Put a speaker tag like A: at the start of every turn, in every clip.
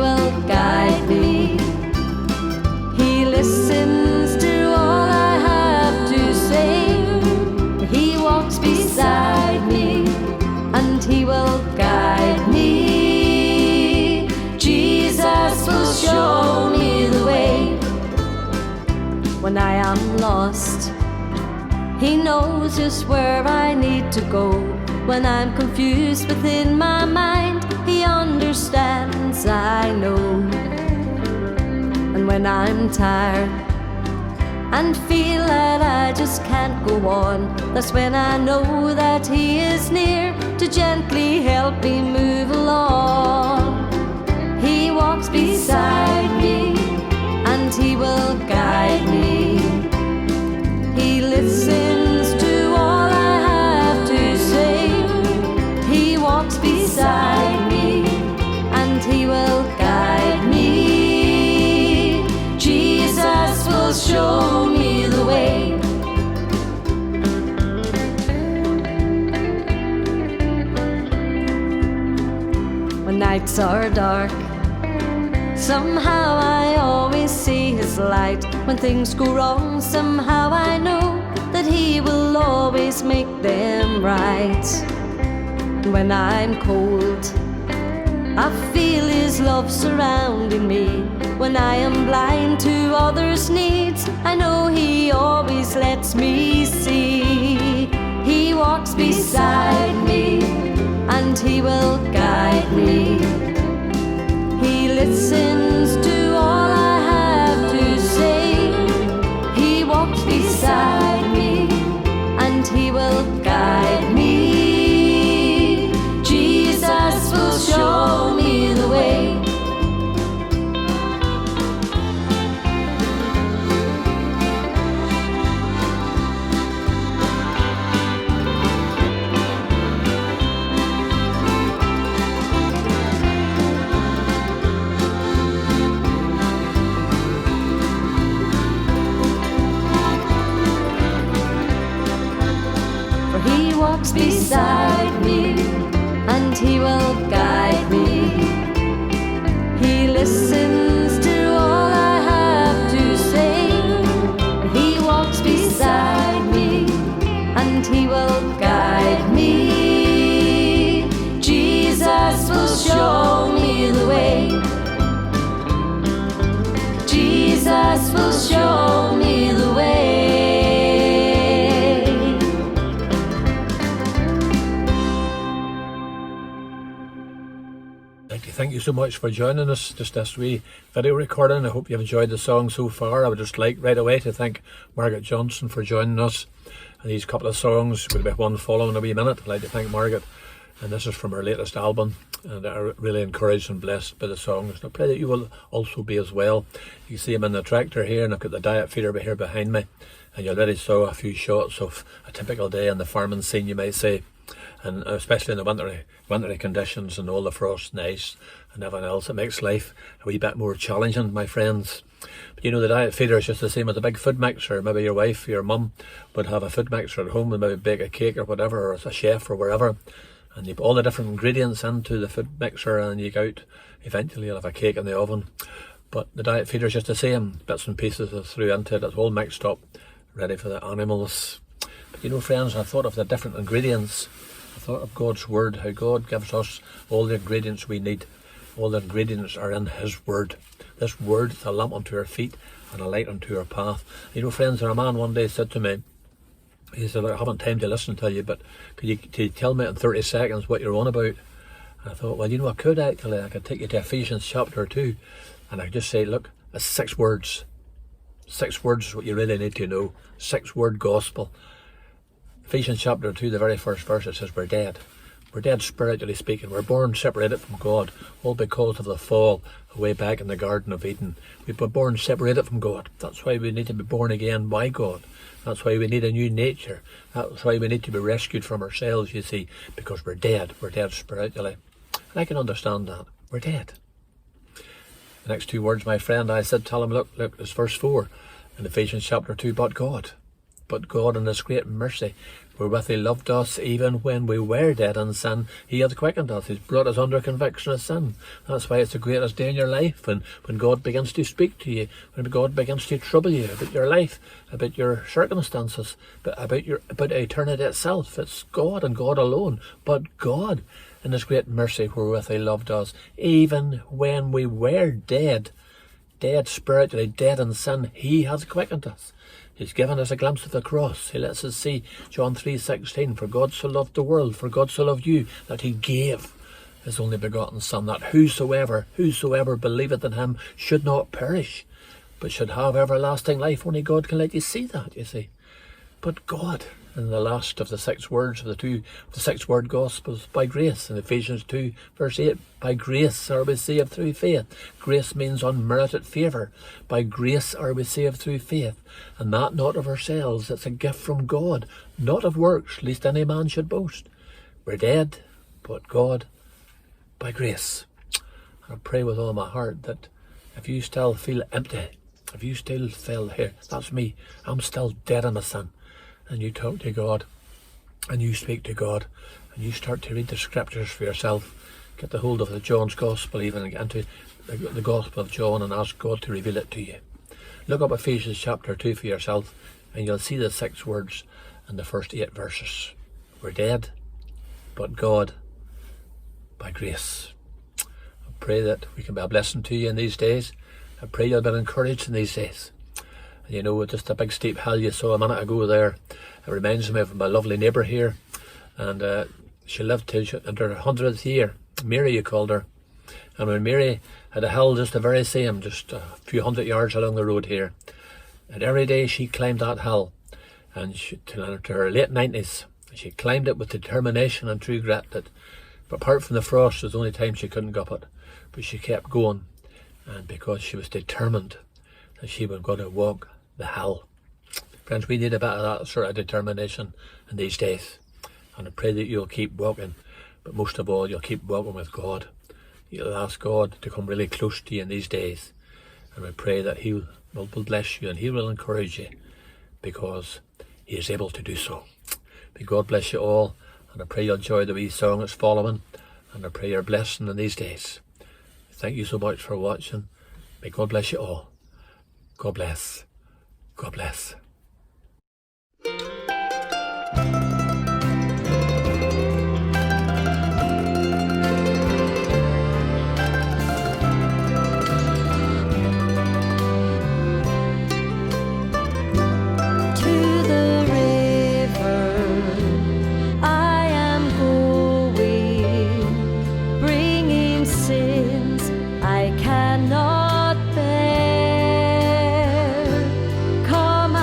A: will guide me. He listens to all I have to say. He walks beside me, and he will guide me. Jesus will show me the way when I am lost. He knows just where I need to go. When I'm confused within my mind, he understands, I know. And when I'm tired and feel that I just can't go on, that's when I know that he is near to gently help me move along. He walks beside me, and he will guide me. He listens to all I have to say. He walks beside me, and he will guide me. Jesus will show me the way. When nights are dark, somehow I always see his light. When things go wrong, somehow I know that he will always make them right. When I'm cold, I feel his love surrounding me. When I am blind to others' needs, I know he always lets me see. He walks beside me, and he will guide me. He listens to all I have to say. He walks beside me, and he will guide me. Jesus will show me the way. He walks beside me, and he will guide me. He listens to all I have to say. He walks beside me, and he will guide me. Jesus will show me the way. Jesus will show me the way.
B: Thank you so much for joining us just this wee video recording. I hope you've enjoyed the song so far. I would just like right away to thank Margaret Johnson for joining us. And these couple of songs, we'll be one following in a wee minute. I'd like to thank Margaret. And this is from her latest album. And I'm really encouraged and blessed by the songs. And I pray that you will also be as well. You see I'm in the tractor here, and I've got the diet feeder here behind me. And you already saw a few shots of a typical day in the farming scene, you might say. And especially in the wintry conditions and all the frost and ice and everything else, it makes life a wee bit more challenging, my friends. But you know, the diet feeder is just the same as a big food mixer. Maybe your wife, your mum would have a food mixer at home and maybe bake a cake or whatever, or as a chef or wherever, and you put all the different ingredients into the food mixer, and you go out, eventually you'll have a cake in the oven. But the diet feeder is just the same, bits and pieces are through into it, it's all mixed up, ready for the animals. But you know, friends, I thought of the different ingredients. I thought of God's word, how God gives us all the ingredients we need. All the ingredients are in his word. This word is a lamp unto our feet and a light unto our path. You know, friends, a man one day said to me, he said, I haven't time to listen to you, but could you tell me in 30 seconds what you're on about? And I thought, well, you know, I could actually. I could take you to Ephesians chapter 2, and I could just say, look, it's 6 words. 6 words is what you really need to know. 6-word gospel. Ephesians chapter 2, the very first verse, it says we're dead. We're dead spiritually speaking. We're born separated from God, all because of the fall way back in the Garden of Eden. We were born separated from God. That's why we need to be born again by God. That's why we need a new nature. That's why we need to be rescued from ourselves, you see, because we're dead. We're dead spiritually. And I can understand that. We're dead. The next 2 words, my friend, I said, tell him, look, it's verse 4 in Ephesians chapter 2, but God in his great mercy wherewith he loved us even when we were dead in sin. He hath quickened us. He's brought us under conviction of sin. That's why it's the greatest day in your life, when God begins to speak to you, when God begins to trouble you about your life, about your circumstances, about eternity itself. It's God and God alone. But God, in his great mercy, wherewith he loved us, even when we were dead spiritually, dead in sin, he hath quickened us. He's given us a glimpse of the cross. He lets us see John 3:16, for God so loved the world, for God so loved you, that he gave his only begotten Son, that whosoever believeth in him should not perish, but should have everlasting life. Only God can let you see that, you see. But God, in the last of the 6 words of the 6 word Gospels, by grace, in Ephesians 2 verse 8, by grace are we saved through faith. Grace means unmerited favour. By grace are we saved through faith, and that not of ourselves. It's a gift from God, not of works, lest any man should boast. We're dead, but God, by grace. I pray with all my heart that if you still feel empty, if you still feel, here, that's me, I'm still dead in my sin, and you talk to God, and you speak to God, and you start to read the scriptures for yourself, get the hold of the John's Gospel even, and get into the Gospel of John and ask God to reveal it to you. Look up Ephesians chapter 2 for yourself, and you'll see the 6 words in the first 8 verses. We're dead, but God, by grace. I pray that we can be a blessing to you in these days. I pray you'll be encouraged in these days. You know, just a big steep hill you saw a minute ago there, it reminds me of my lovely neighbour here, and she lived till into her 100th year. Mary, you called her. And when Mary had a hill just the very same, just a few hundred yards along the road here, and every day she climbed that hill, and to her late 90s, she climbed it with determination and true grit. But apart from the frost, was the only time she couldn't go up it, but she kept going, and because she was determined that she was going to walk the hill. Friends, we need a bit of that sort of determination in these days, and I pray that you'll keep walking, but most of all you'll keep walking with God. You'll ask God to come really close to you in these days, and we pray that he will bless you and he will encourage you, because he is able to do so. May God bless you all, and I pray you'll enjoy the wee song that's following, and I pray you're blessing in these days. Thank you so much for watching. May God bless you all. God bless. God bless.
A: Cannot bear. Come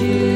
A: you.